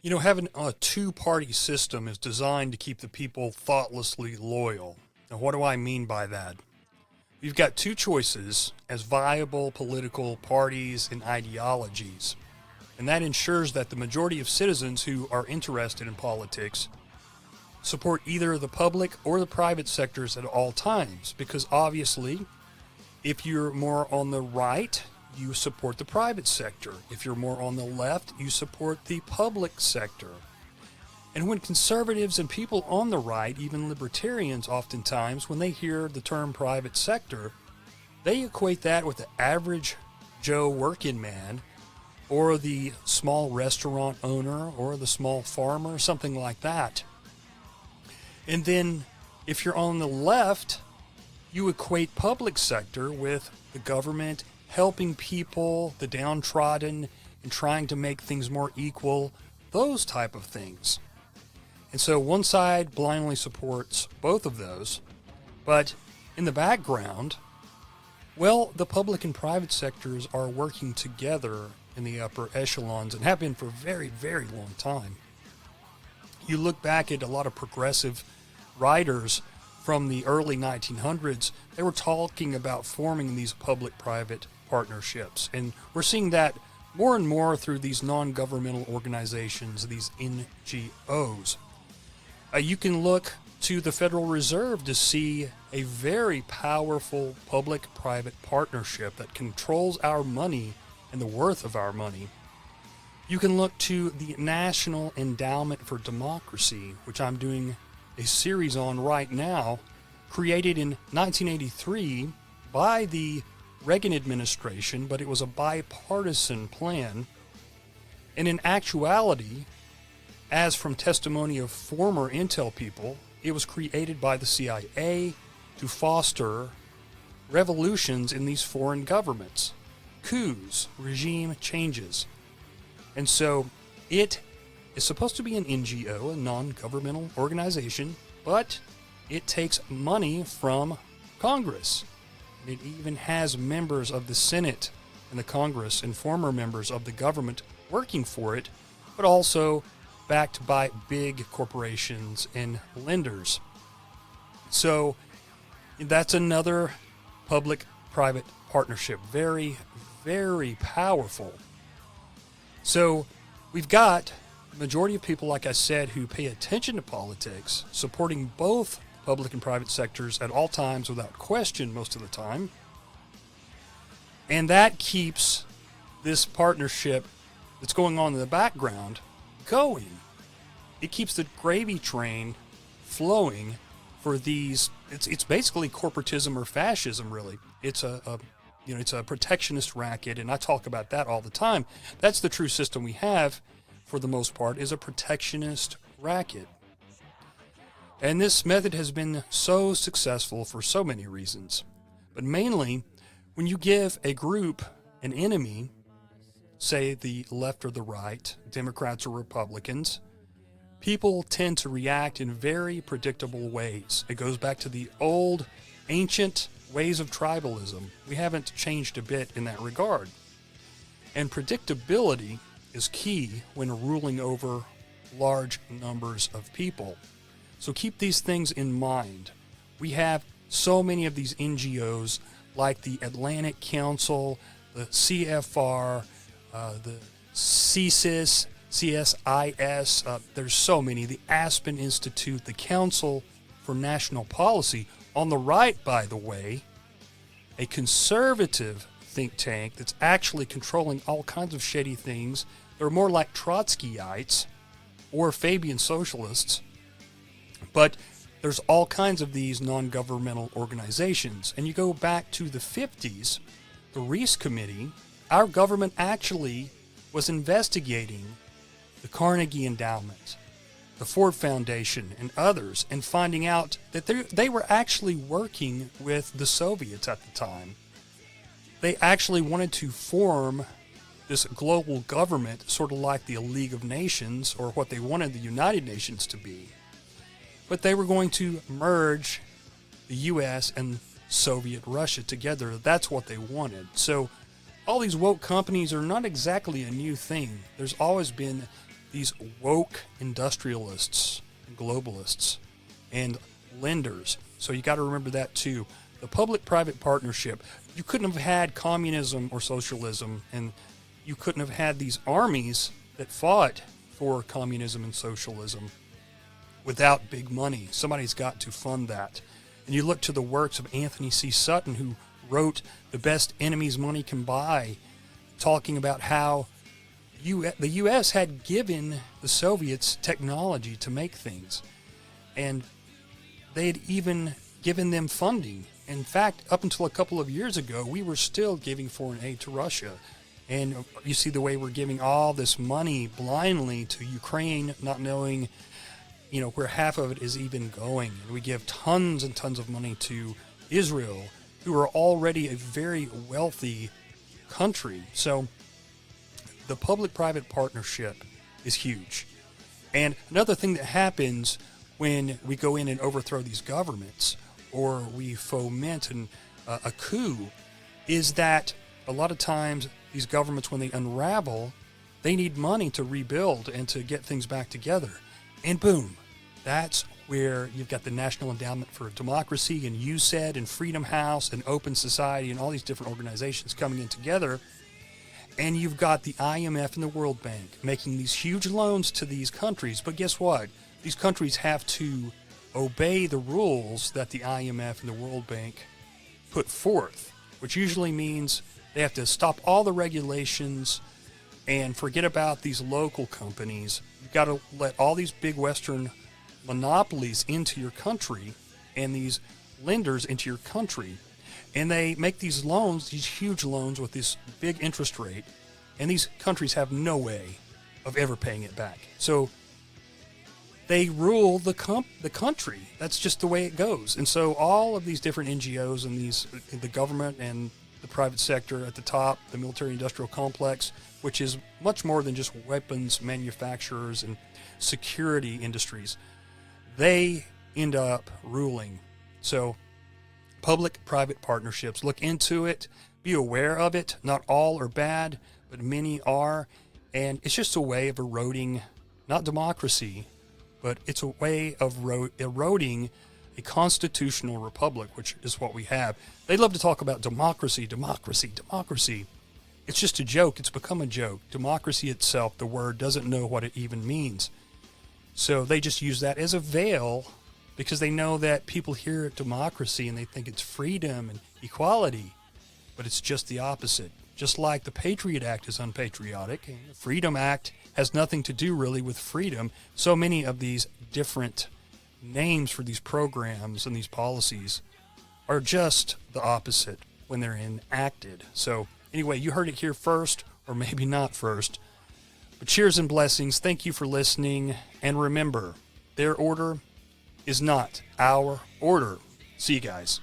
Having a two-party system is designed to keep the people thoughtlessly loyal. Now, what do I mean by that? We've got two choices as viable political parties and ideologies, and that ensures that the majority of citizens who are interested in politics support either the public or the private sectors at all times, because obviously, if you're more on the right, you support the private sector. If you're more on the left, you support the public sector. And when conservatives and people on the right, even libertarians oftentimes, when they hear the term private sector, they equate that with the average Joe working man or the small restaurant owner or the small farmer, something like that. And then if you're on the left, you equate public sector with the government helping people, the downtrodden, and trying to make things more equal, those type of things. And so one side blindly supports both of those, but in the background, well, the public and private sectors are working together in the upper echelons and have been for a very, very long time. You look back at a lot of progressive writers from the early 1900s, they were talking about forming these public-private partnerships. And we're seeing that more and more through these non-governmental organizations, these NGOs. You can look to the Federal Reserve to see a very powerful public-private partnership that controls our money and the worth of our money. You can look to the National Endowment for Democracy, which I'm doing a series on right now, created in 1983 by the Reagan administration, but it was a bipartisan plan. And in actuality, as from testimony of former intel people, it was created by the CIA to foster revolutions in these foreign governments, coups, regime changes. And so it is supposed to be an NGO, a non-governmental organization, but it takes money from Congress. And it even has members of the Senate and the Congress and former members of the government working for it, but also backed by big corporations and lenders. So that's another public-private partnership. Very, very powerful. So we've got the majority of people, like I said, who pay attention to politics, supporting both public and private sectors at all times without question most of the time. And that keeps this partnership that's going on in the background going. It keeps the gravy train flowing for these. It's basically corporatism or fascism, really. It's it's a protectionist racket, and I talk about that all the time. That's the true system we have, for the most part, is a protectionist racket. And this method has been so successful for so many reasons. But mainly, when you give a group an enemy, say the left or the right, Democrats or Republicans, people tend to react in very predictable ways. It goes back to the old, ancient ways of tribalism. We haven't changed a bit in that regard. And predictability is key when ruling over large numbers of people. So keep these things in mind. We have so many of these NGOs like the Atlantic Council, the CFR, the CSIS, CSIS, there's so many, the Aspen Institute, the Council for National Policy. On the right, by the way, a conservative think tank that's actually controlling all kinds of shady things. They're more like Trotskyites or Fabian socialists. But there's all kinds of these non-governmental organizations. And you go back to the 50s, the Reese Committee, our government actually was investigating the Carnegie Endowment, the Ford Foundation, and others, and finding out that they were actually working with the Soviets at the time. They actually wanted to form this global government, sort of like the League of Nations, or what they wanted the United Nations to be. But they were going to merge the U.S. and Soviet Russia together. That's what they wanted. So all these woke companies are not exactly a new thing. There's always been these woke industrialists and globalists and lenders. So you got to remember that too. The public-private partnership. You couldn't have had communism or socialism, and you couldn't have had these armies that fought for communism and socialism without big money. Somebody's got to fund that. And you look to the works of Anthony C. Sutton, who wrote The Best Enemies Money Can Buy, talking about how the U.S. had given the Soviets technology to make things. And they had even given them funding. In fact, up until a couple of years ago, we were still giving foreign aid to Russia. And you see the way we're giving all this money blindly to Ukraine, not knowing, where half of it is even going. And we give tons and tons of money to Israel, who are already a very wealthy country. So the public-private partnership is huge. And another thing that happens when we go in and overthrow these governments, or we foment a coup, is that a lot of times these governments, when they unravel, they need money to rebuild and to get things back together. And boom, that's where you've got the National Endowment for Democracy and USAID and Freedom House and Open Society and all these different organizations coming in together. And you've got the IMF and the World Bank making these huge loans to these countries. But guess what? These countries have to obey the rules that the IMF and the World Bank put forth, which usually means they have to stop all the regulations and forget about these local companies. You've got to let all these big Western monopolies into your country and these lenders into your country. And they make these loans, these huge loans with this big interest rate, and these countries have no way of ever paying it back. So they rule the country. That's just the way it goes. And so all of these different NGOs and the government and the private sector at the top, the military-industrial complex, which is much more than just weapons manufacturers and security industries, they end up ruling. So public-private partnerships, look into it, be aware of it. Not all are bad, but many are. And it's just a way of eroding, not democracy, but it's a way of eroding a constitutional republic, which is what we have. They love to talk about democracy, democracy, democracy. It's just a joke. It's become a joke. Democracy itself, the word, doesn't know what it even means. So they just use that as a veil because they know that people hear democracy and they think it's freedom and equality, but it's just the opposite. Just like the Patriot Act is unpatriotic, the Freedom Act has nothing to do really with freedom. So many of these different names for these programs and these policies are just the opposite when they're enacted. So anyway, you heard it here first, or maybe not first. But cheers and blessings. Thank you for listening. And remember, their order is not our order. See you guys.